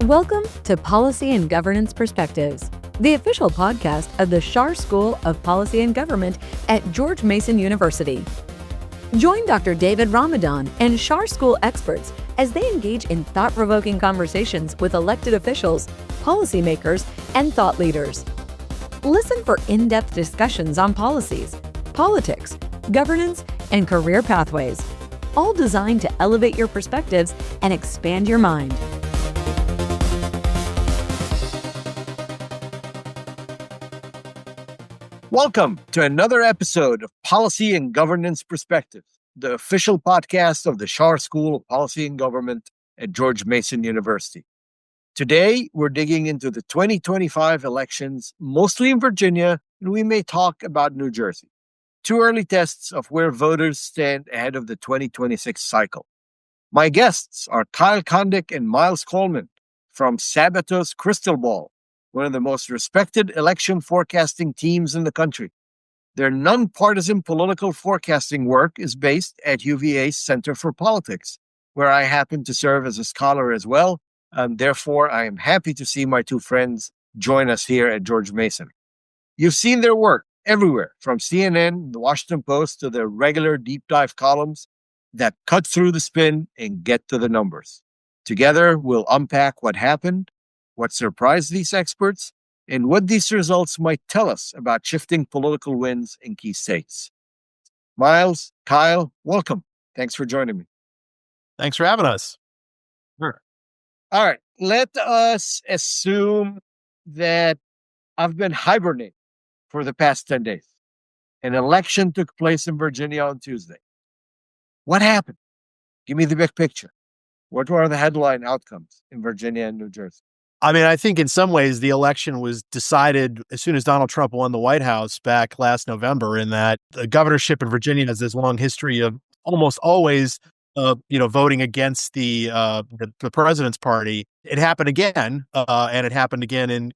Welcome to Policy and Governance Perspectives, the official podcast of the Schar School of Policy and Government at George Mason University. Join Dr. David Ramadan and Schar School experts as they engage in thought-provoking conversations with elected officials, policymakers, and thought leaders. Listen for in-depth discussions on policies, politics, governance, and career pathways, all designed to elevate your perspectives and expand your mind. Welcome to another episode of Policy and Governance Perspectives, the official podcast of the Schar School of Policy and Government at George Mason University. Today, we're digging into the 2025 elections, mostly in Virginia, and we may talk about New Jersey. Two early tests of where voters stand ahead of the 2026 cycle. My guests are Kondik and Miles Coleman from Sabato's Crystal Ball, one of the most respected election forecasting teams in the country. Their nonpartisan political forecasting work is based at UVA's Center for Politics, where I happen to serve as a scholar as well, and therefore I am happy to see my two friends join us here at George Mason. You've seen their work everywhere, from CNN, the Washington Post, to their regular deep dive columns that cut through the spin and get to the numbers. Together, we'll unpack what happened, what surprised these experts, and what these results might tell us about shifting political winds in key states. Miles, Kyle, welcome. Thanks for joining me. Thanks for having us. Sure. All right, let us assume that I've been hibernating for the past 10 days. An election took place in Virginia on Tuesday. What happened? Give me the big picture. What were the headline outcomes in Virginia and New Jersey? I mean, I think in some ways the election was decided as soon as Donald Trump won the White House back last November, in that the governorship in Virginia has this long history of almost always, voting against the president's party. It happened again, and it happened again in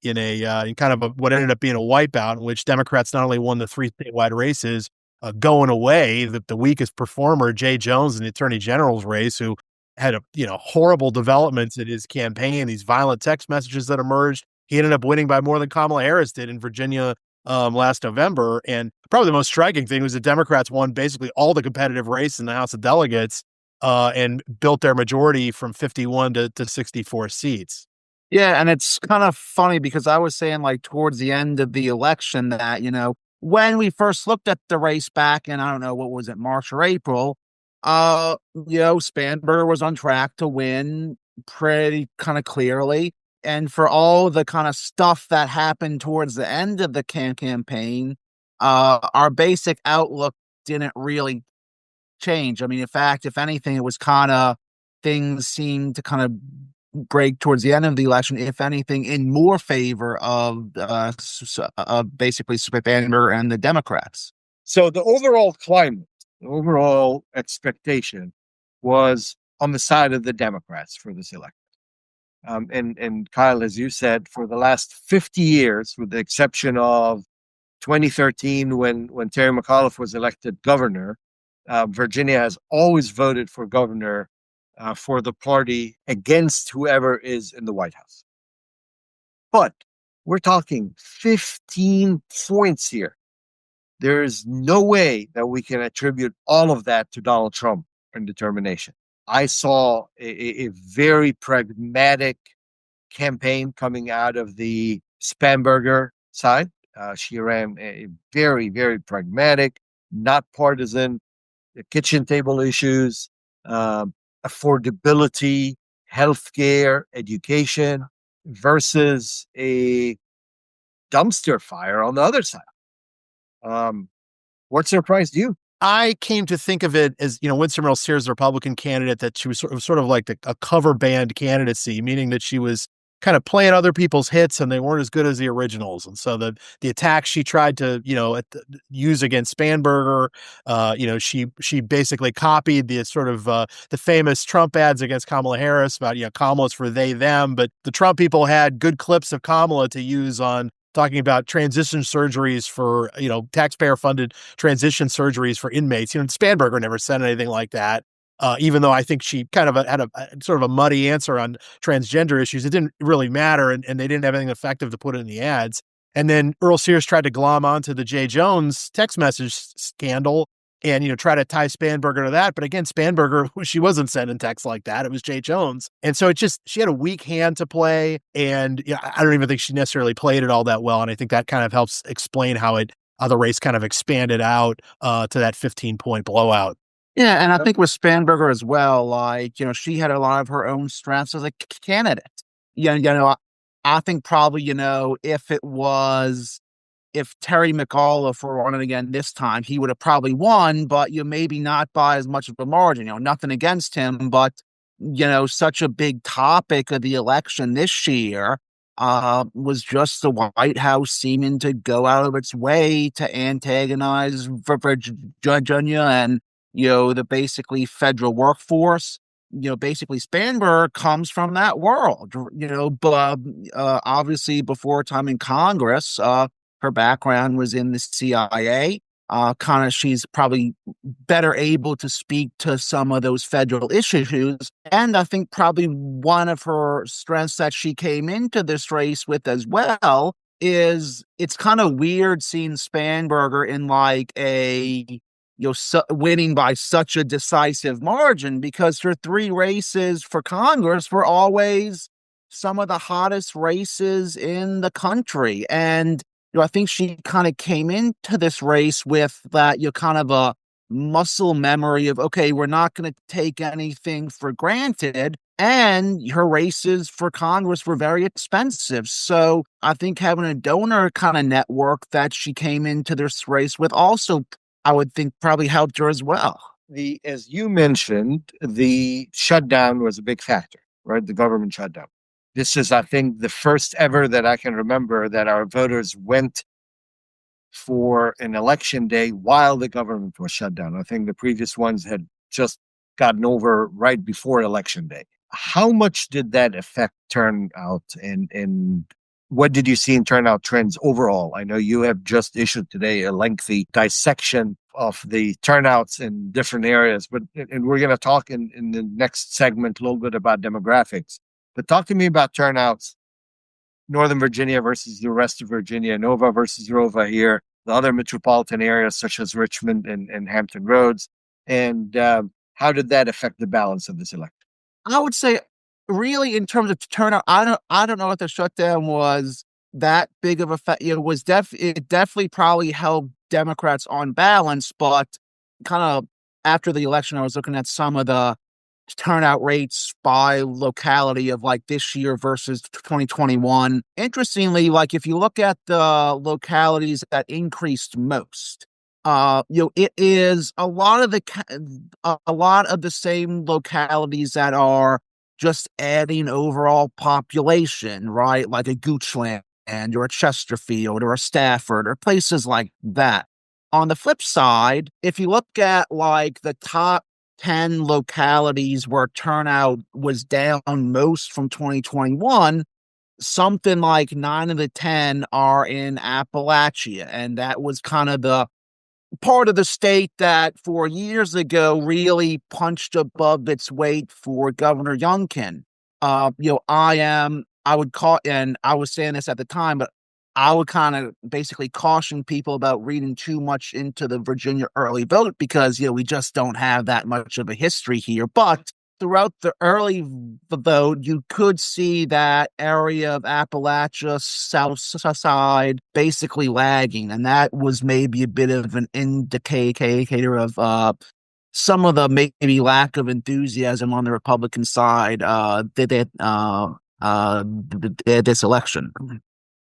kind of what ended up being a wipeout, in which Democrats not only won the three statewide races, going away the weakest performer, Jay Jones, in the Attorney General's race, who had horrible developments in his campaign, these violent text messages that emerged. He ended up winning by more than Kamala Harris did in Virginia last November. And probably the most striking thing was the Democrats won basically all the competitive race in the House of Delegates and built their majority from 51 to 64 seats. Yeah, and it's kind of funny because I was saying, like, towards the end of the election that, when we first looked at the race back in, I don't know, what was it, March or April, Spanberger was on track to win pretty kind of clearly. And for all the kind of stuff that happened towards the end of the campaign, our basic outlook didn't really change. I mean, in fact, if anything, it was kind of, things seemed to kind of break towards the end of the election, if anything, in more favor of basically Spanberger and the Democrats. So the overall climate, the overall expectation was on the side of the Democrats for this election. And Kyle, as you said, for the last 50 years, with the exception of 2013 when Terry McAuliffe was elected governor, Virginia has always voted for governor for the party against whoever is in the White House. But we're talking 15 points here. There is no way that we can attribute all of that to Donald Trump and determination. I saw a very pragmatic campaign coming out of the Spanberger side. She ran a very, very pragmatic, not partisan, kitchen table issues, affordability, healthcare, education, versus a dumpster fire on the other side. What surprised you? I came to think of it as, Winston Earl Sears, the Republican candidate, that she was sort of like a cover band candidacy, meaning that she was kind of playing other people's hits and they weren't as good as the originals. And so the attacks she tried to, use against Spanberger, she basically copied the sort of the famous Trump ads against Kamala Harris about, Kamala's for they, them. But the Trump people had good clips of Kamala to use on talking about transition surgeries for, taxpayer-funded transition surgeries for inmates. Spanberger never said anything like that. Even though I think she kind of had a sort of a muddy answer on transgender issues, it didn't really matter, and they didn't have anything effective to put in the ads. And then Earl Sears tried to glom onto the Jay Jones text message scandal and, try to tie Spanberger to that. But again, Spanberger, she wasn't sending texts like that. It was Jay Jones. And so she had a weak hand to play. And I don't even think she necessarily played it all that well. And I think that kind of helps explain how the race kind of expanded out to that 15-point blowout. Yeah, and I think with Spanberger as well, she had a lot of her own strengths as a candidate. I think probably, if Terry McAuliffe were running again this time, he would have probably won, but maybe not by as much of a margin. Nothing against him, but such a big topic of the election this year was just the White House seeming to go out of its way to antagonize Virginia and the basically federal workforce. Basically Spanberger comes from that world. But obviously before her time in Congress, her background was in the CIA. She's probably better able to speak to some of those federal issues. And I think probably one of her strengths that she came into this race with as well is it's kind of weird seeing Spanberger in winning by such a decisive margin, because her 3 races for Congress were always some of the hottest races in the country. And I think she kind of came into this race with that, kind of a muscle memory of, okay, we're not going to take anything for granted. And her races for Congress were very expensive. So I think having a donor kind of network that she came into this race with also, I would think, probably helped her as well. As you mentioned, the shutdown was a big factor, right? The government shutdown. This is, I think, the first ever that I can remember that our voters went for an election day while the government was shut down. I think the previous ones had just gotten over right before election day. How much did that affect turnout, and what did you see in turnout trends overall? I know you have just issued today a lengthy dissection of the turnouts in different areas, and we're going to talk in the next segment a little bit about demographics. But talk to me about turnouts, Northern Virginia versus the rest of Virginia, Nova versus Rova here, the other metropolitan areas such as Richmond and Hampton Roads, and how did that affect the balance of this election? I would say, really, in terms of turnout, I don't know if the shutdown was that big of a it definitely probably held Democrats on balance, but kind of after the election, I was looking at some of the turnout rates by locality of this year versus 2021. Interestingly, if you look at the localities that increased most, it is a lot of the same localities that are just adding overall population, right? Like a Goochland or a Chesterfield or a Stafford or places like that. On the flip side, if you look at the top 10 localities where turnout was down most from 2021, something like 9 of the 10 are in Appalachia. And that was kind of the part of the state that 4 years ago really punched above its weight for Governor Youngkin. I would call, and I was saying this at the time, but I would kind of basically caution people about reading too much into the Virginia early vote because, we just don't have that much of a history here. But throughout the early vote, you could see that area of Appalachia, south side, basically lagging. And that was maybe a bit of an indicator of some of the maybe lack of enthusiasm on the Republican side this election.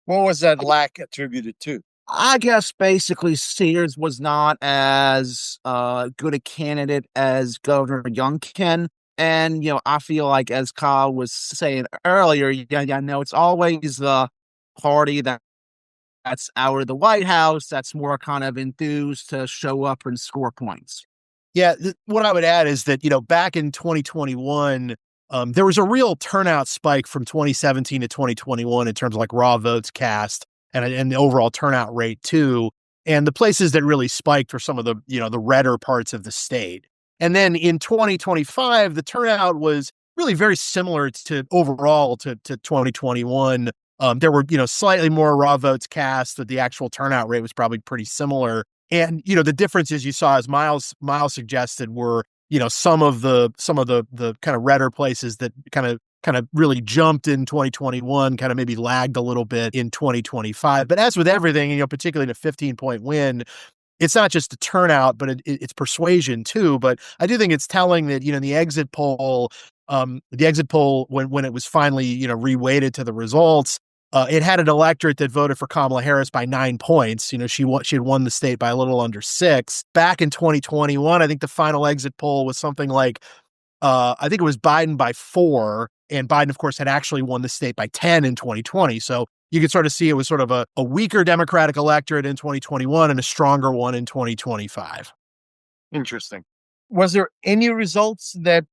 What was that lack attributed to? I guess basically Sears was not as good a candidate as Governor Youngkin. And, I feel like, as Kyle was saying earlier, it's always the party that's out of the White House that's more kind of enthused to show up and score points. Yeah, what I would add is that, back in 2021, there was a real turnout spike from 2017 to 2021 in terms of raw votes cast and the overall turnout rate too. And the places that really spiked were some of the, the redder parts of the state. And then in 2025, the turnout was really very similar to overall to 2021. There were, slightly more raw votes cast, but the actual turnout rate was probably pretty similar. And, the differences you saw, as Miles suggested, were, some of the kind of redder places that kind of really jumped in 2021, kind of maybe lagged a little bit in 2025. But as with everything, particularly in a 15-point win, it's not just the turnout, but it's persuasion too. But I do think it's telling that, the exit poll, when it was finally, reweighted to the results, it had an electorate that voted for Kamala Harris by 9 points. She had won the state by a little under 6. Back in 2021, I think the final exit poll was something like, I think it was Biden by 4, and Biden, of course, had actually won the state by 10 in 2020. So you could sort of see it was sort of a weaker Democratic electorate in 2021 and a stronger one in 2025. Interesting. Was there any results that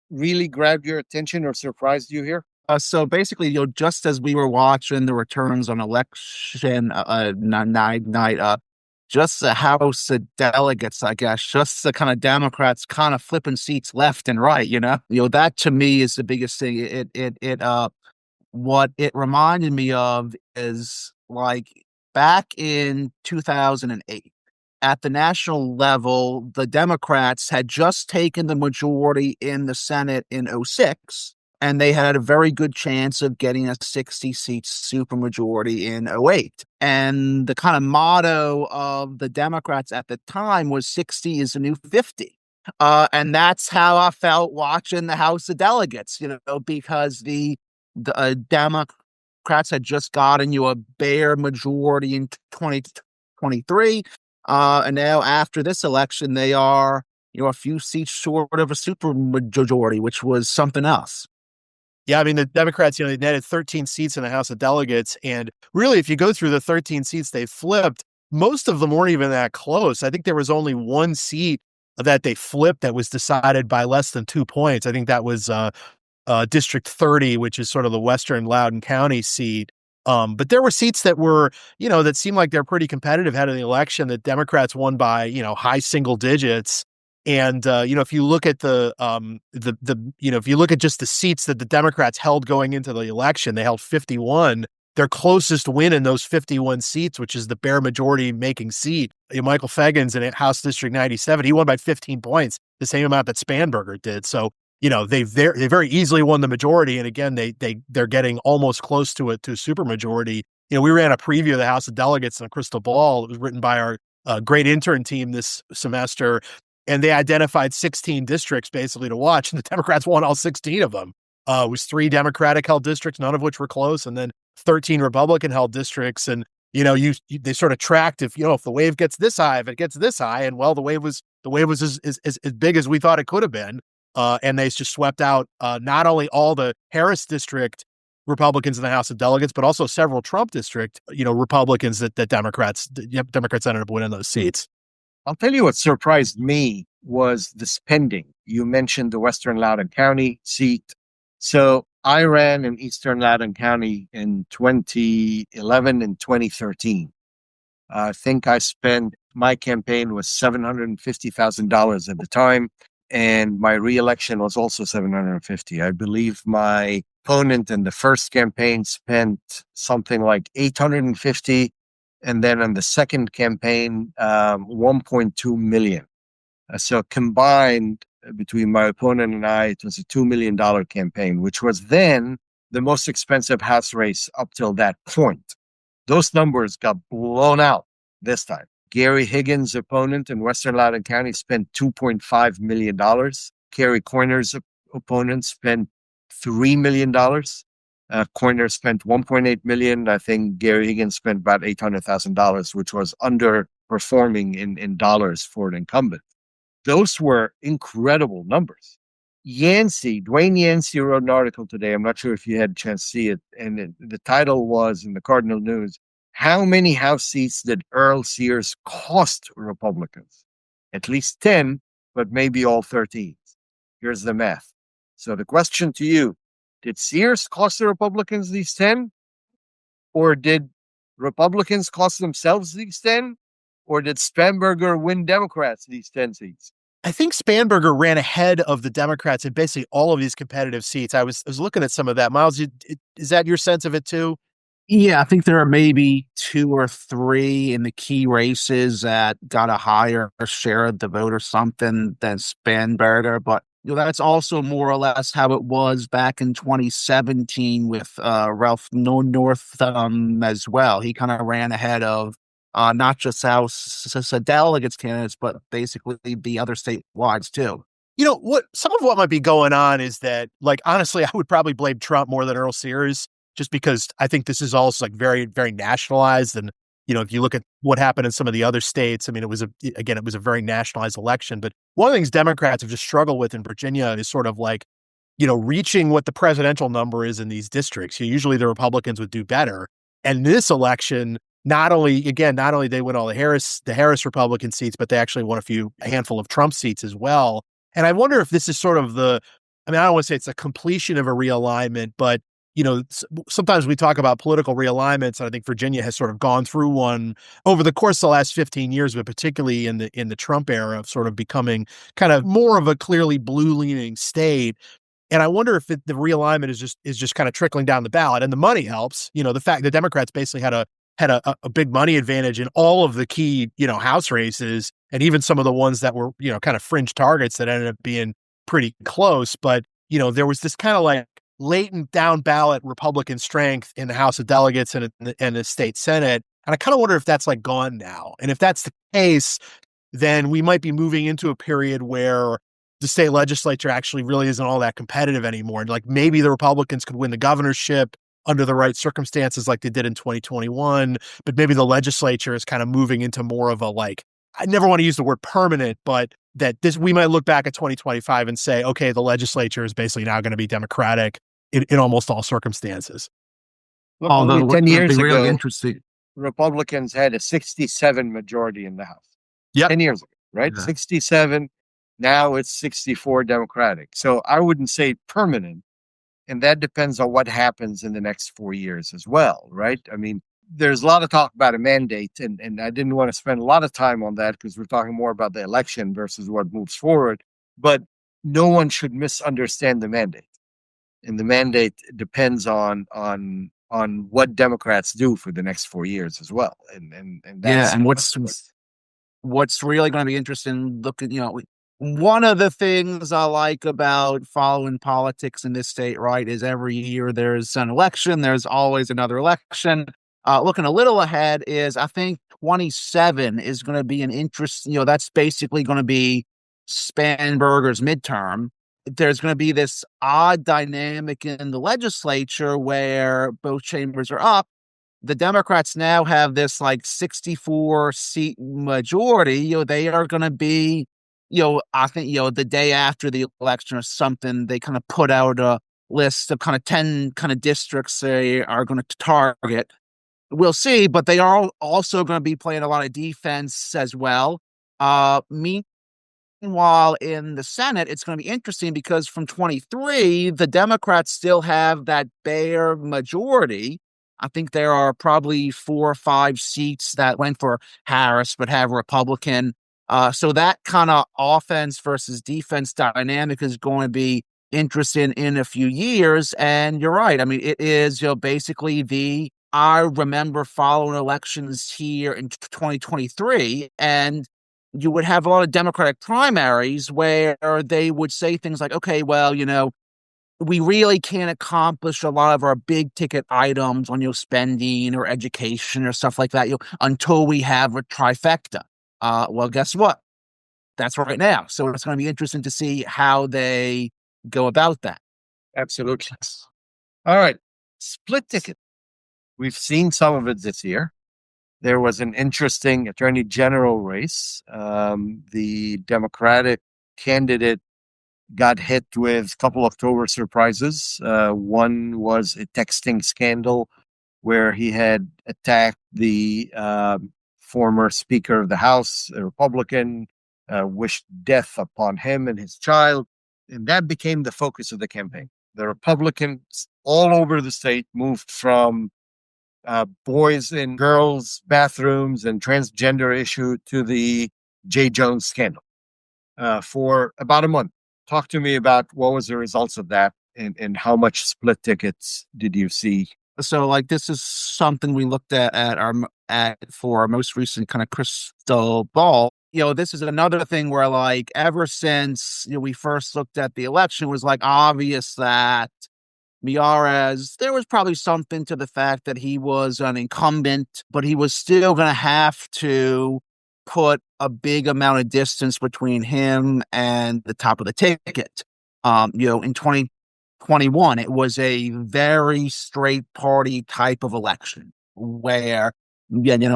really grabbed your attention or surprised you here? So basically, just as we were watching the returns on election night, just the House of Delegates, I guess, just the kind of Democrats kind of flipping seats left and right, that to me is the biggest thing. What it reminded me of is like back in 2008. At the national level, the Democrats had just taken the majority in the Senate in 2006, and they had a very good chance of getting a 60-seat supermajority in 2008. And the kind of motto of the Democrats at the time was 60 is the new 50. And that's how I felt watching the House of Delegates, because the Democrats had just gotten a bare majority in 2023. And now after this election, they are, a few seats short of a supermajority, which was something else. Yeah, I mean, the Democrats, they netted 13 seats in the House of Delegates. And really, if you go through the 13 seats they flipped, most of them weren't even that close. I think there was only one seat that they flipped that was decided by less than 2 points. I think that was District 30, which is sort of the Western Loudoun County seat. But there were seats that were, that seemed like they're pretty competitive ahead of the election that Democrats won by, high single digits. And, if you look at if you look at just the seats that the Democrats held going into the election, they held 51. Their closest win in those 51 seats, which is the bare majority making seat, Michael Fegan's in House District 97, he won by 15 points, the same amount that Spanberger did. So, they very easily won the majority. And again, they're getting almost close to a supermajority. We ran a preview of the House of Delegates in a crystal ball. It was written by our great intern team this semester. And they identified 16 districts basically to watch. And the Democrats won all 16 of them. It was 3 Democratic held districts, none of which were close. And then 13 Republican held districts. And, they sort of tracked if the wave gets this high, if it gets this high. And well, the wave was as big as we thought it could have been. And they just swept out not only all the Harris district Republicans in the House of Delegates, but also several Trump district, Republicans that Democrats ended up winning those seats. I'll tell you what surprised me was the spending. You mentioned the Western Loudoun County seat. So I ran in Eastern Loudoun County in 2011 and 2013. I think my campaign was $750,000 at the time. And my reelection was also $750,000. I believe my opponent in the first campaign spent something like $850,000. And then on the second campaign, $1.2 million. So combined between my opponent and I, it was a $2 million campaign, which was then the most expensive House race up till that point. Those numbers got blown out this time. Gary Higgins' opponent in Western Loudoun County spent $2.5 million. Kerry Coyner's opponent spent $3 million. Coyner spent $1.8 million. I think Gary Higgins spent about $800,000, which was underperforming in dollars for an incumbent. Those were incredible numbers. Dwayne Yancey wrote an article today. I'm not sure if you had a chance to see it. And the title was in the Cardinal News, how many House seats did Earl Sears cost Republicans? At least 10, but maybe all 13. Here's the math. So the question to you, did Sears cost the Republicans these 10? Or did Republicans cost themselves these 10? Or did Spanberger win Democrats these 10 seats? I think Spanberger ran ahead of the Democrats in basically all of these competitive seats. I was looking at some of that. Miles, is that your sense of it too? Yeah, I think there are maybe two or three in the key races that got a higher share of the vote or something than Spanberger, but that's also more or less how it was back in 2017 with Ralph Northam as well. He kind of ran ahead of not just House delegates candidates, but basically the other statewide too. Some of what might be going on is that, like, honestly, I would probably blame Trump more than Earl Sears, just because I think this is also like very, very nationalized. And, if you look at what happened in some of the other states, I mean, it was a very nationalized election. But one of the things Democrats have just struggled with in Virginia is sort of like, reaching what the presidential number is in these districts. Usually the Republicans would do better. And this election, not only they win all the Harris Republican seats, but they actually won a handful of Trump seats as well. And I wonder if this is sort of I don't want to say it's a completion of a realignment, but sometimes we talk about political realignments, and I think Virginia has sort of gone through one over the course of the last 15 years, but particularly in the Trump era, of sort of becoming kind of more of a clearly blue-leaning state. And I wonder if the realignment is just kind of trickling down the ballot, and the money helps. The fact the Democrats basically had a big money advantage in all of the key House races, and even some of the ones that were kind of fringe targets that ended up being pretty close. But there was this kind of like latent down ballot Republican strength in the House of Delegates and the state Senate. And I kind of wonder if that's like gone now. And if that's the case, then we might be moving into a period where the state legislature actually really isn't all that competitive anymore. And like maybe the Republicans could win the governorship under the right circumstances like they did in 2021, but maybe the legislature is kind of moving into more of a, like, I never want to use the word permanent, but that we might look back at 2025 and say, okay, the legislature is basically now going to be Democratic in almost all circumstances. Look, only 10 years ago, really interesting. Republicans had a 67 majority in the House. Yep. 10 years ago, right? Yeah. 67. Now it's 64 Democratic. So I wouldn't say permanent. And that depends on what happens in the next 4 years as well, right? I mean, there's a lot of talk about a mandate, and I didn't want to spend a lot of time on that because we're talking more about the election versus what moves forward. But no one should misunderstand the mandate. And the mandate depends on what Democrats do for the next 4 years as well. And that's what's really going to be interesting. One of the things I like about following politics in this state, right, is every year there's an election. There's always another election. Looking a little ahead is, I think 27 is going to be an interest. That's basically going to be Spanberger's midterm. There's going to be this odd dynamic in the legislature where both chambers are up. The Democrats now have this like 64 seat majority. They are going to be, I think, the day after the election or something, they kind of put out a list of kind of 10 kind of districts they are going to target. We'll see, but they are also going to be playing a lot of defense as well. Meanwhile, in the Senate, it's going to be interesting because from 23, the Democrats still have that bare majority. I think there are probably 4 or 5 seats that went for Harris but have Republican. So that kind of offense versus defense dynamic is going to be interesting in a few years. And you're right. I mean, it is basically I remember following elections here in 2023, and you would have a lot of Democratic primaries where they would say things like, okay, well, we really can't accomplish a lot of our big ticket items on spending or education or stuff like that until we have a trifecta. Well, guess what? That's right now. So it's going to be interesting to see how they go about that. absolutely. All right. Split ticket. We've seen some of it this year. There was an interesting attorney general race. The Democratic candidate got hit with a couple of October surprises. One was a texting scandal where he had attacked the former Speaker of the House, a Republican, wished death upon him and his child. And that became the focus of the campaign. The Republicans all over the state moved from boys and girls bathrooms and transgender issue to the J. Jones scandal. for about a month. Talk to me about what was the results of that, and how much split tickets did you see? So like this is something we looked at for our most recent kind of crystal ball. This is another thing where like ever since we first looked at the election, it was like obvious that Miares, there was probably something to the fact that he was an incumbent, but he was still going to have to put a big amount of distance between him and the top of the ticket. In 2021, it was a very straight party type of election where,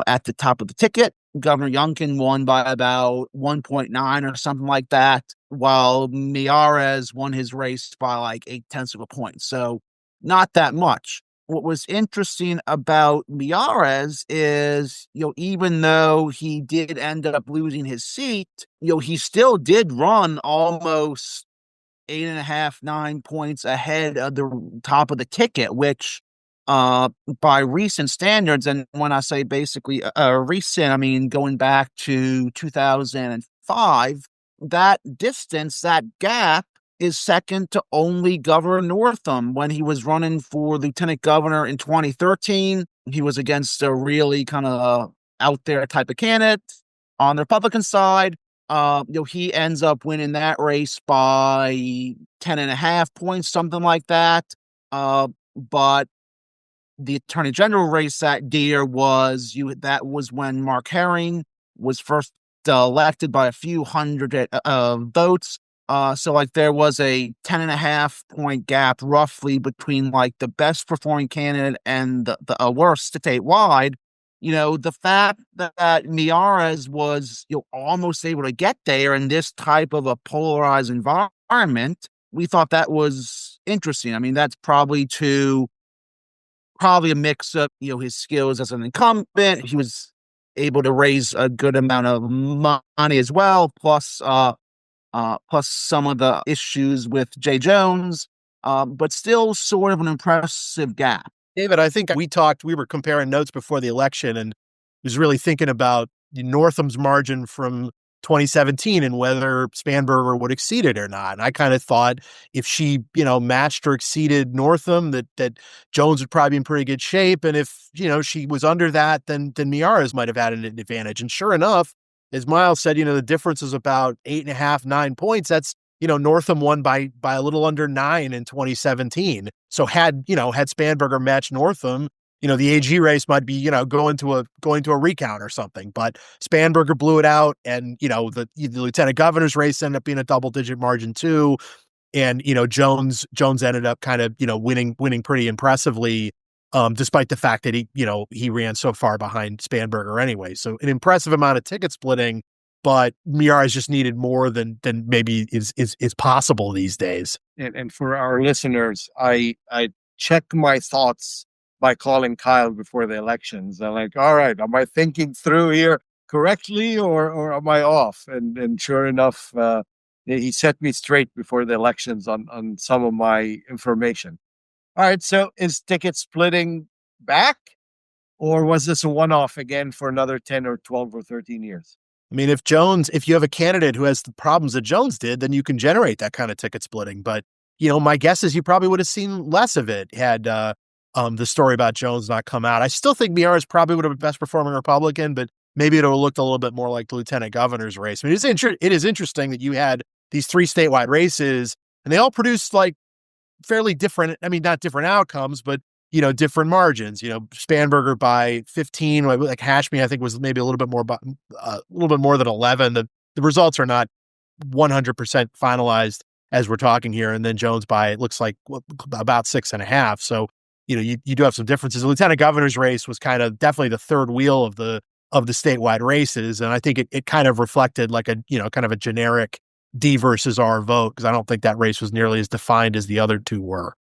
at the top of the ticket, Governor Youngkin won by about 1.9 or something like that, while Miares won his race by like 0.8 of a point. So not that much. What was interesting about Miares is, even though he did end up losing his seat, he still did run almost 8.5, 9 points ahead of the top of the ticket, which by recent standards, and when I say basically recent, I mean going back to 2005, that distance, that gap is second to only Governor Northam when he was running for lieutenant governor in 2013. He was against a really kind of out there type of candidate on the Republican side. He ends up winning that race by 10.5 points, something like that. But the attorney general race that year that was when Mark Herring was first elected by a few hundred votes. So like there was a 10.5 point gap roughly between like the best performing candidate and the worst statewide. The fact that Miares was almost able to get there in this type of a polarized environment, we thought that was interesting. I mean, that's probably a mix of his skills as an incumbent. He was able to raise a good amount of money as well, plus some of the issues with Jay Jones, but still sort of an impressive gap. David, I think we were comparing notes before the election and was really thinking about Northam's margin from 2017 and whether Spanberger would exceed it or not. And I kind of thought if she, matched or exceeded Northam, that Jones would probably be in pretty good shape. And if, she was under that, then Miares might have had an advantage. And sure enough, as Miles said, the difference is about 8.5, 9 points. That's, Northam won by a little under 9 in 2017. So had Spanberger matched Northam, the AG race might be, going to a recount or something. But Spanberger blew it out, and the lieutenant governor's race ended up being a double-digit margin too. And Jones ended up kind of winning pretty impressively, despite the fact that he ran so far behind Spanberger anyway. So an impressive amount of ticket splitting, but Miares just needed more than maybe is possible these days. And for our listeners, I check my thoughts by calling Kyle before the elections. I'm like, all right, am I thinking through here correctly, or am I off? And sure enough, he set me straight before the elections on some of my information. All right, so is ticket splitting back, or was this a one-off again for another 10 or 12 or 13 years? I mean, if you have a candidate who has the problems that Jones did, then you can generate that kind of ticket splitting. But, my guess is you probably would have seen less of it had the story about Jones not come out. I still think Miares probably would have been best performing Republican, but maybe it would have looked a little bit more like the lieutenant governor's race. I mean, it is interesting that you had these 3 statewide races, and they all produced like fairly different, I mean, not different outcomes, but different margins. Spanberger by 15, like Hashmi, I think was maybe a little bit more than 11. The results are not 100% finalized as we're talking here. And then Jones by, it looks like about 6.5. So, you do have some differences. The lieutenant governor's race was kind of definitely the third wheel of the statewide races. And I think it kind of reflected like a, kind of a generic D versus R vote, because I don't think that race was nearly as defined as the other two were.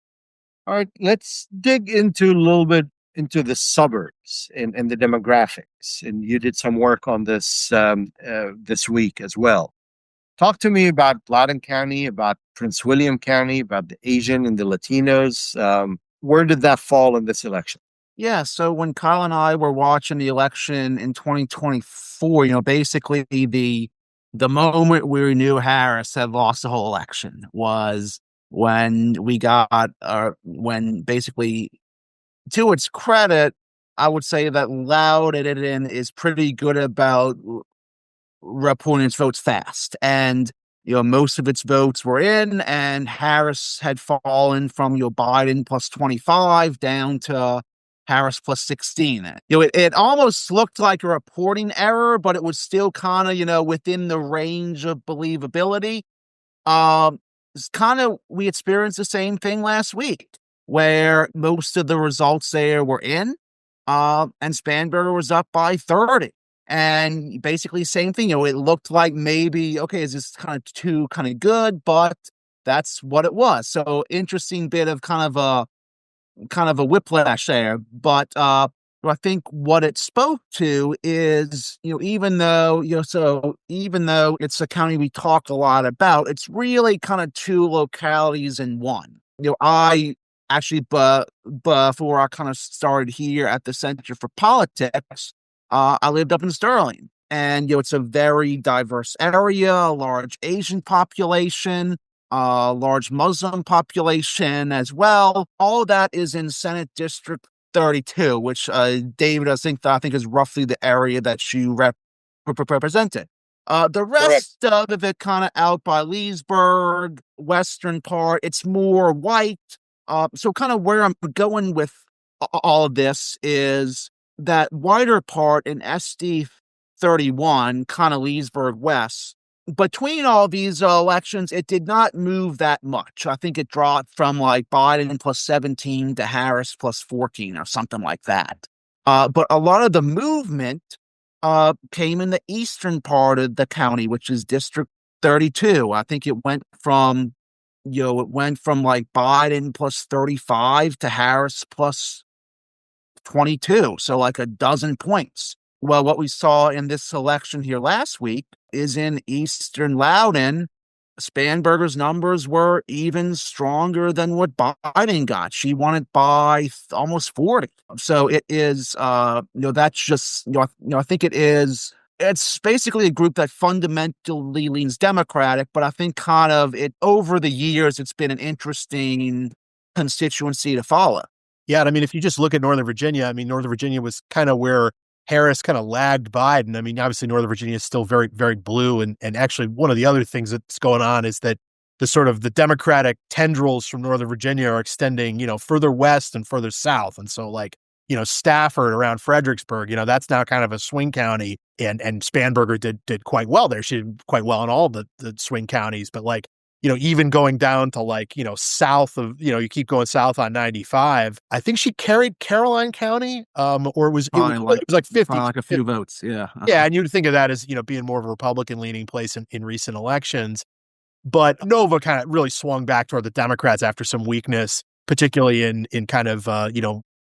All right, let's dig into a little bit into the suburbs and the demographics. And you did some work on this this week as well. Talk to me about Loudoun County, about Prince William County, about the Asian and the Latinos. Where did that fall in this election? Yeah, so when Kyle and I were watching the election in 2024, basically the the moment we knew Harris had lost the whole election was when we got, when basically, to its credit, I would say that Loudon is pretty good about reporting its votes fast. And, most of its votes were in, and Harris had fallen from, Biden plus 25 down to Harris plus 16. It almost looked like a reporting error, but it was still kind of, within the range of believability. It's kind of, we experienced the same thing last week where most of the results there were in, and Spanberger was up by 30. And basically same thing, it looked like maybe, okay, is this kind of too kind of good, but that's what it was. So interesting bit of kind of a whiplash there. But I think what it spoke to is, even though, even though it's a county we talk a lot about, it's really kind of two localities in one. I actually, before I kind of started here at the Center for Politics, I lived up in Sterling, and it's a very diverse area, a large Asian population, large Muslim population as well. All that is in Senate District 32, which David, I think is roughly the area that you represented. The rest of it kind of out by Leesburg, western part, it's more white. So kind of where I'm going with all of this is that wider part in SD 31, kind of Leesburg West. Between all these elections, it did not move that much. I think it dropped from like Biden plus 17 to Harris plus 14 or something like that. But a lot of the movement came in the eastern part of the county, which is District 32. I think it went from, like Biden plus 35 to Harris plus 22. So like a dozen points. Well, what we saw in this election here last week is in Eastern Loudoun, Spanberger's numbers were even stronger than what Biden got. She won it by almost 40. So it is, that's just, I think it's basically a group that fundamentally leans Democratic, but I think kind of over the years, it's been an interesting constituency to follow. Yeah, and I mean, if you just look at Northern Virginia, Northern Virginia was kind of where Harris kind of lagged Biden. Obviously, Northern Virginia is still very, very blue. And actually, one of the other things that's going on is that the Democratic tendrils from Northern Virginia are extending, further west and further south. And so, like, Stafford around Fredericksburg, that's now kind of a swing county. And Spanberger did quite well there. She did quite well in all the swing counties. But like, even going down to like, south of, you keep going south on 95. I think she carried Caroline County, or it was like 50. Like a few votes, yeah. Yeah, and you'd think of that as, being more of a Republican-leaning place in recent elections. But Nova kind of really swung back toward the Democrats after some weakness, particularly in kind of,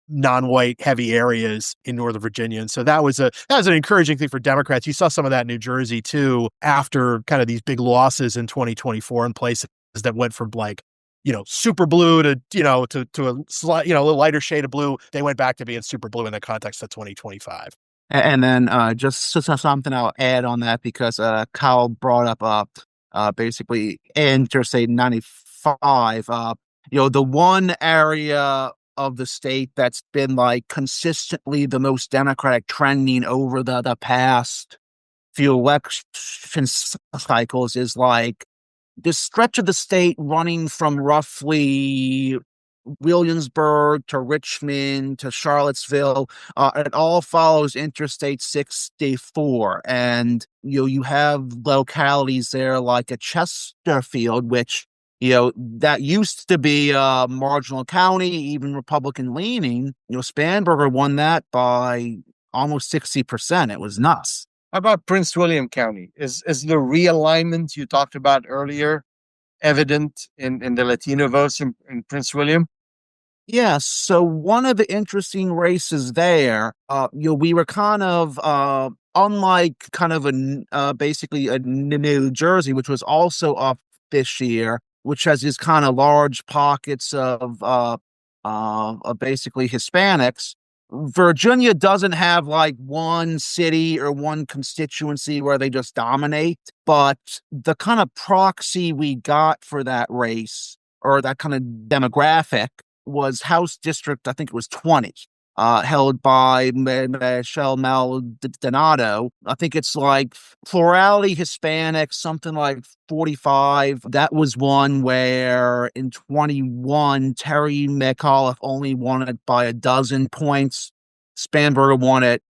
non-white heavy areas in Northern Virginia. And so that was an encouraging thing for Democrats. You saw some of that in New Jersey too, after kind of these big losses in 2024 in places that went from like, super blue to, to a slight, a little lighter shade of blue. They went back to being super blue in the context of 2025. And then just something I'll add on that, because Kyle brought up basically Interstate 95. The one area of the state that's been like consistently the most Democratic trending over the past few election cycles is like this stretch of the state running from roughly Williamsburg to Richmond to Charlottesville. It all follows Interstate 64. And, you have localities there like a Chesterfield, which, that used to be a marginal county, even Republican leaning. Spanberger won that by almost 60%. It was nuts. How about Prince William County? Is the realignment you talked about earlier evident in the Latino votes in Prince William? Yeah, so one of the interesting races there, we were kind of unlike kind of basically a New Jersey, which was also up this year, which has these kind of large pockets of basically Hispanics. Virginia doesn't have like one city or one constituency where they just dominate, but the kind of proxy we got for that race or that kind of demographic was House District, I think it was 20, held by Michelle Maldonado. I think it's like plurality Hispanic, something like 45. That was one where in 21, Terry McAuliffe only won it by a dozen points. Spanberger won it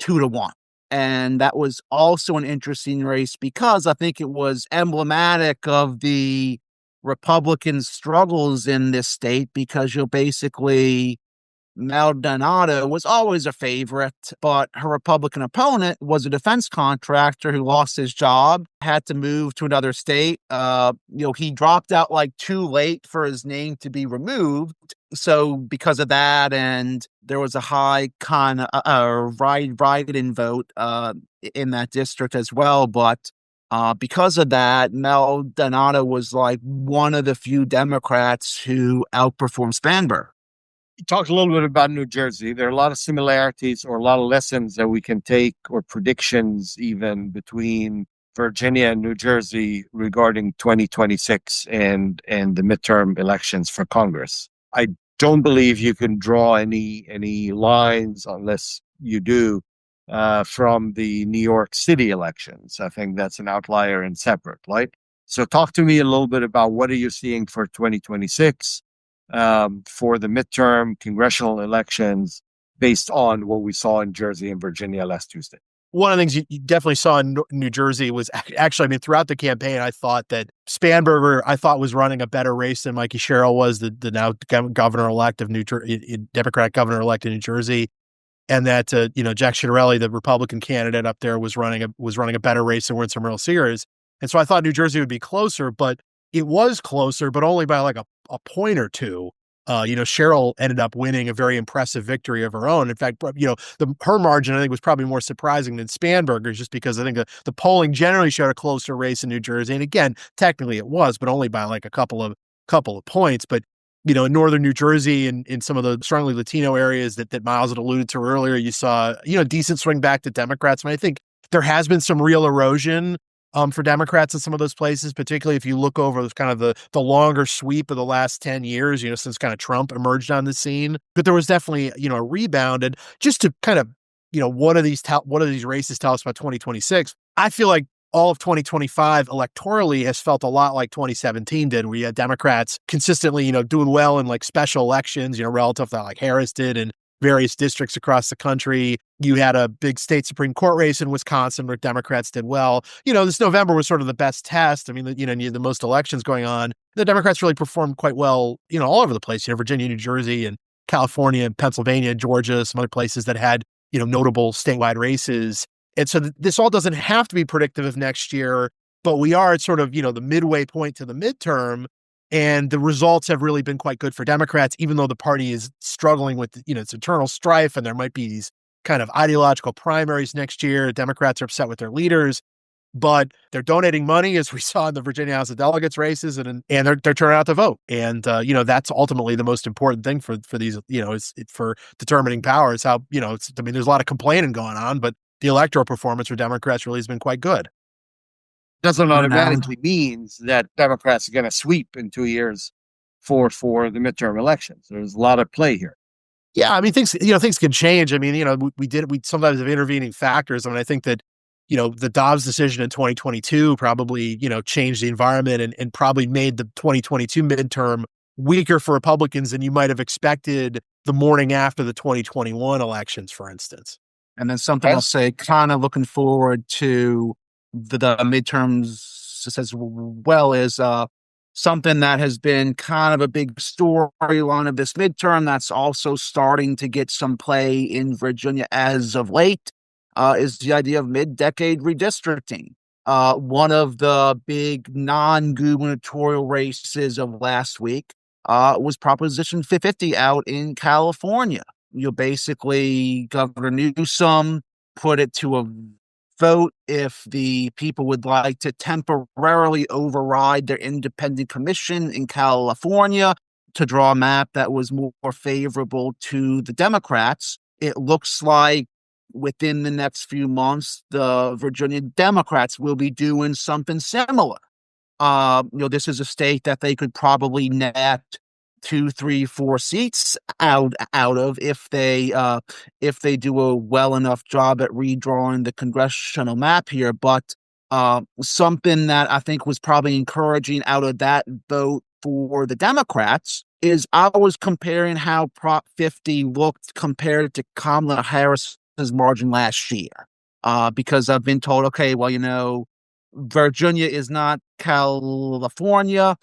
2-1. And that was also an interesting race because I think it was emblematic of the Republican struggles in this state because you'll basically Maldonado was always a favorite, but her Republican opponent was a defense contractor who lost his job, had to move to another state. He dropped out like too late for his name to be removed. So because of that, and there was a high kind of write-in vote in that district as well. But because of that, Maldonado was like one of the few Democrats who outperformed Spanberger. You talked a little bit about New Jersey. There are a lot of similarities or a lot of lessons that we can take or predictions even between Virginia and New Jersey regarding 2026 and the midterm elections for Congress. I don't believe you can draw any lines unless you do from the New York City elections. I think that's an outlier and separate, right? So talk to me a little bit about what are you seeing for 2026 for the midterm congressional elections based on what we saw in Jersey and Virginia last Tuesday. One of the things you definitely saw in New Jersey was actually, I mean, throughout the campaign, I thought that Spanberger, was running a better race than Mikey Sherrill was, the now governor-elect of New Jersey, Democratic governor-elect in New Jersey, and that Jack Ciattarelli, the Republican candidate up there, was running a better race than Winsome Earl-Sears. And so I thought New Jersey would be closer, but it was closer, but only by like a point or two. Sherrill ended up winning a very impressive victory of her own. In fact, her margin, I think, was probably more surprising than Spanberger's, just because I think the polling generally showed a closer race in New Jersey. And again, technically it was, but only by like a couple of points. But, in northern New Jersey and in some of the strongly Latino areas that Miles had alluded to earlier, you saw, decent swing back to Democrats. And I think there has been some real erosion for Democrats in some of those places, particularly if you look over kind of the longer sweep of the last 10 years, since kind of Trump emerged on the scene. But there was definitely, a rebound. And just to kind of, what do these races tell us about 2026? I feel like all of 2025 electorally has felt a lot like 2017 did, where you had Democrats consistently, doing well in like special elections, relative to like Harris did and various districts across the country. You had a big state Supreme Court race in Wisconsin where Democrats did well. This November was sort of the best test. I mean, you had the most elections going on. The Democrats really performed quite well, all over the place, Virginia, New Jersey, and California, and Pennsylvania, Georgia, some other places that had, notable statewide races. And so this all doesn't have to be predictive of next year, but we are at sort of, the midway point to the midterm. And the results have really been quite good for Democrats, even though the party is struggling with, its internal strife, and there might be these kind of ideological primaries next year. Democrats are upset with their leaders, but they're donating money, as we saw in the Virginia House of Delegates races, and they're turning out to vote. And, that's ultimately the most important thing for these, for determining power is how, there's a lot of complaining going on, but the electoral performance for Democrats really has been quite good. Doesn't automatically means that Democrats are going to sweep in 2 years for the midterm elections. There's a lot of play here. Yeah, I mean, things can change. I mean, we sometimes have intervening factors. I mean, I think that, the Dobbs decision in 2022 probably, changed the environment and probably made the 2022 midterm weaker for Republicans than you might have expected the morning after the 2021 elections, for instance. And then something I'll say, kind of looking forward to the midterms as well, is something that has been kind of a big storyline of this midterm that's also starting to get some play in Virginia as of late, is the idea of mid-decade redistricting. One of the big non-gubernatorial races of last week was Proposition 50 out in California. Basically, Governor Newsom put it to a vote if the people would like to temporarily override their independent commission in California to draw a map that was more favorable to the Democrats. it looks like within the next few months, the Virginia Democrats will be doing something similar. This is a state that they could probably net 2, 3, 4 seats out of if they do a well enough job at redrawing the congressional map here. But something that I think was probably encouraging out of that vote for the Democrats is I was comparing how Prop 50 looked compared to Kamala Harris's margin last year. Because I've been told, okay, well, Virginia is not California.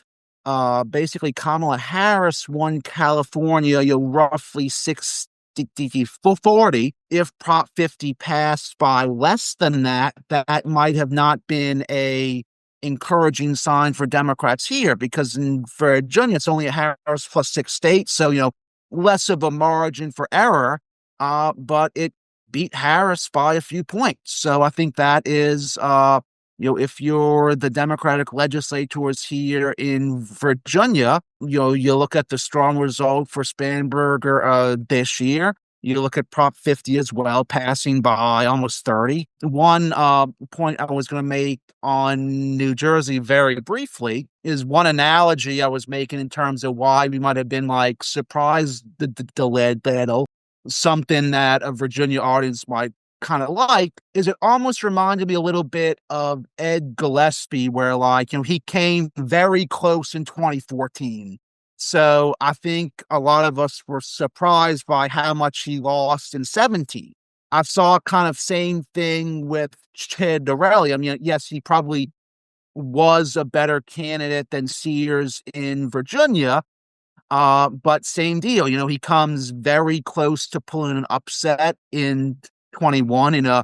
Basically, Kamala Harris won California, roughly 60-40. If Prop 50 passed by less than that, that might have not been a encouraging sign for Democrats here, because in Virginia, it's only a Harris plus 6 states, so, less of a margin for error, but it beat Harris by a few points. So I think that is, if you're the Democratic legislators here in Virginia, you look at the strong result for Spanberger this year. You look at Prop 50 as well, passing by almost 30. One point I was going to make on New Jersey very briefly is one analogy I was making in terms of why we might have been surprised the little. Something that a Virginia audience might kind of like is it almost reminded me a little bit of Ed Gillespie, where he came very close in 2014. So I think a lot of us were surprised by how much he lost in 17. I saw kind of same thing with Chad Dorelli. I mean, yes, he probably was a better candidate than Sears in Virginia, but same deal. He comes very close to pulling an upset in 21 in a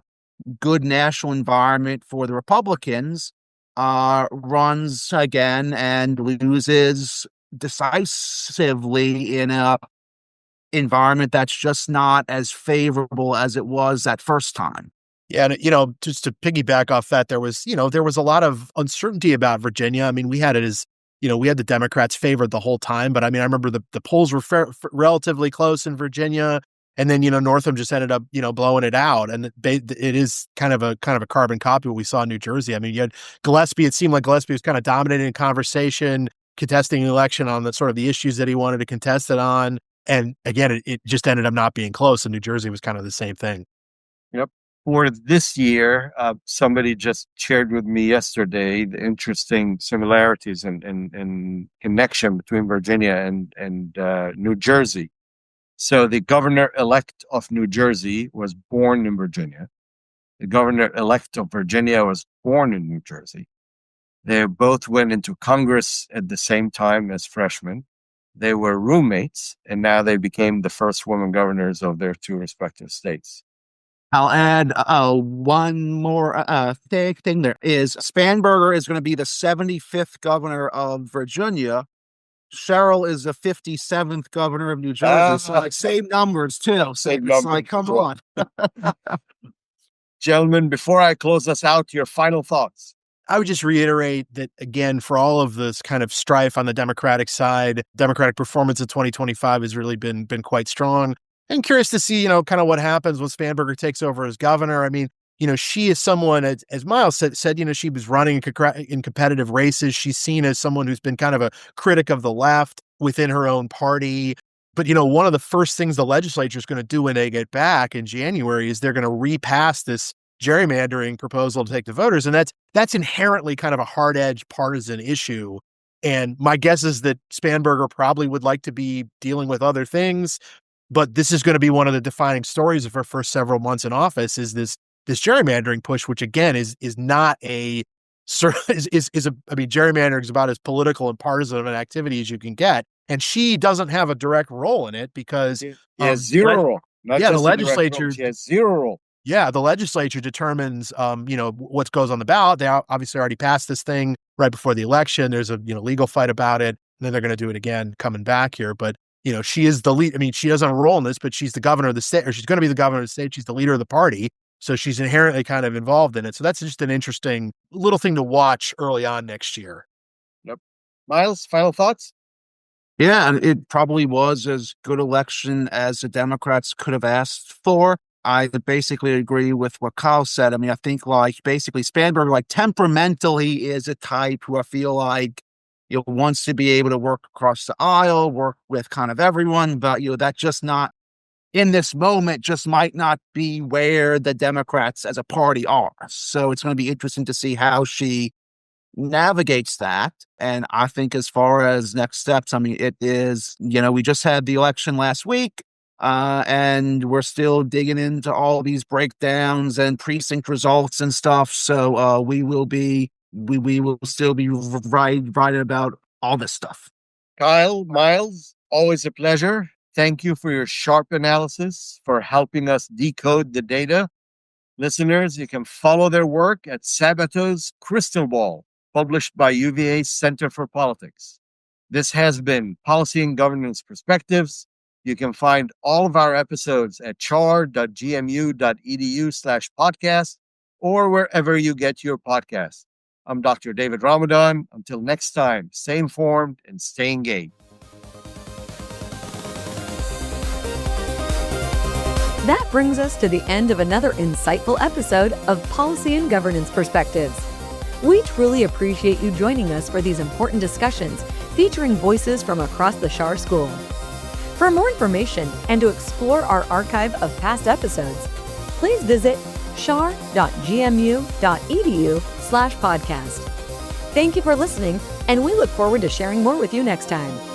good national environment for the Republicans, runs again and loses decisively in a environment that's just not as favorable as it was that first time. Yeah, and just to piggyback off that, there was a lot of uncertainty about Virginia. I mean, we had it as we had the Democrats favored the whole time, but I mean, I remember the polls were relatively close in Virginia, and then Northam just ended up blowing it out, and it is kind of a carbon copy of what we saw in New Jersey. I mean, you had Gillespie. It seemed like Gillespie was kind of dominating the conversation, contesting the election on the sort of the issues that he wanted to contest it on, and again, it just ended up not being close. And New Jersey was kind of the same thing. Yep. For this year, somebody just shared with me yesterday the interesting similarities and connection between Virginia and New Jersey. So the governor-elect of New Jersey was born in Virginia. The governor-elect of Virginia was born in New Jersey. They both went into Congress at the same time as freshmen. They were roommates, and now they became the first women governors of their two respective states. I'll add one more thing there is Spanberger is going to be the 75th governor of Virginia. Cheryl is the 57th governor of New Jersey. So same numbers too. Same it's numbers. come on. Gentlemen, before I close us out, your final thoughts. I would just reiterate that, again, for all of this kind of strife on the Democratic side, Democratic performance in 2025 has really been quite strong. I'm curious to see, kind of what happens when Spanberger takes over as governor. I mean, she is someone, as Miles said, she was running in competitive races. She's seen as someone who's been kind of a critic of the left within her own party. But, one of the first things the legislature is going to do when they get back in January is they're going to repass this gerrymandering proposal to take the voters. And that's inherently kind of a hard-edged partisan issue. And my guess is that Spanberger probably would like to be dealing with other things. But this is going to be one of the defining stories of her first several months in office is this gerrymandering push, which again is not a gerrymandering is about as political and partisan of an activity as you can get. And she doesn't have a direct role in it because she has zero role. The legislature she has zero role. Yeah, the legislature determines, what goes on the ballot. They obviously already passed this thing right before the election. There's a legal fight about it, and then they're going to do it again coming back here. But she is the lead. I mean, she doesn't have a role in this, but she's the governor of the state, or she's going to be the governor of the state. She's the leader of the party, so she's inherently kind of involved in it. So that's just an interesting little thing to watch early on next year. Yep. Miles, final thoughts? Yeah, and it probably was as good election as the Democrats could have asked for. I basically agree with what Kyle said. I mean, I think like basically Spanberg, like temperamentally is a type who I feel like wants to be able to work across the aisle, work with kind of everyone, but that just not in this moment just might not be where the Democrats as a party are. So it's going to be interesting to see how she navigates that. And I think as far as next steps, I mean, it is, we just had the election last week, and we're still digging into all these breakdowns and precinct results and stuff. So we will still be writing about all this stuff. Kyle, Miles, always a pleasure. Thank you for your sharp analysis, for helping us decode the data. Listeners, you can follow their work at Sabato's Crystal Ball, published by UVA Center for Politics. This has been Policy and Governance Perspectives. You can find all of our episodes at char.gmu.edu/podcast or wherever you get your podcasts. I'm Dr. David Ramadan. Until next time, stay informed and stay engaged. That brings us to the end of another insightful episode of Policy and Governance Perspectives. We truly appreciate you joining us for these important discussions featuring voices from across the Schar School. For more information and to explore our archive of past episodes, please visit char.gmu.edu/podcast. Thank you for listening, and we look forward to sharing more with you next time.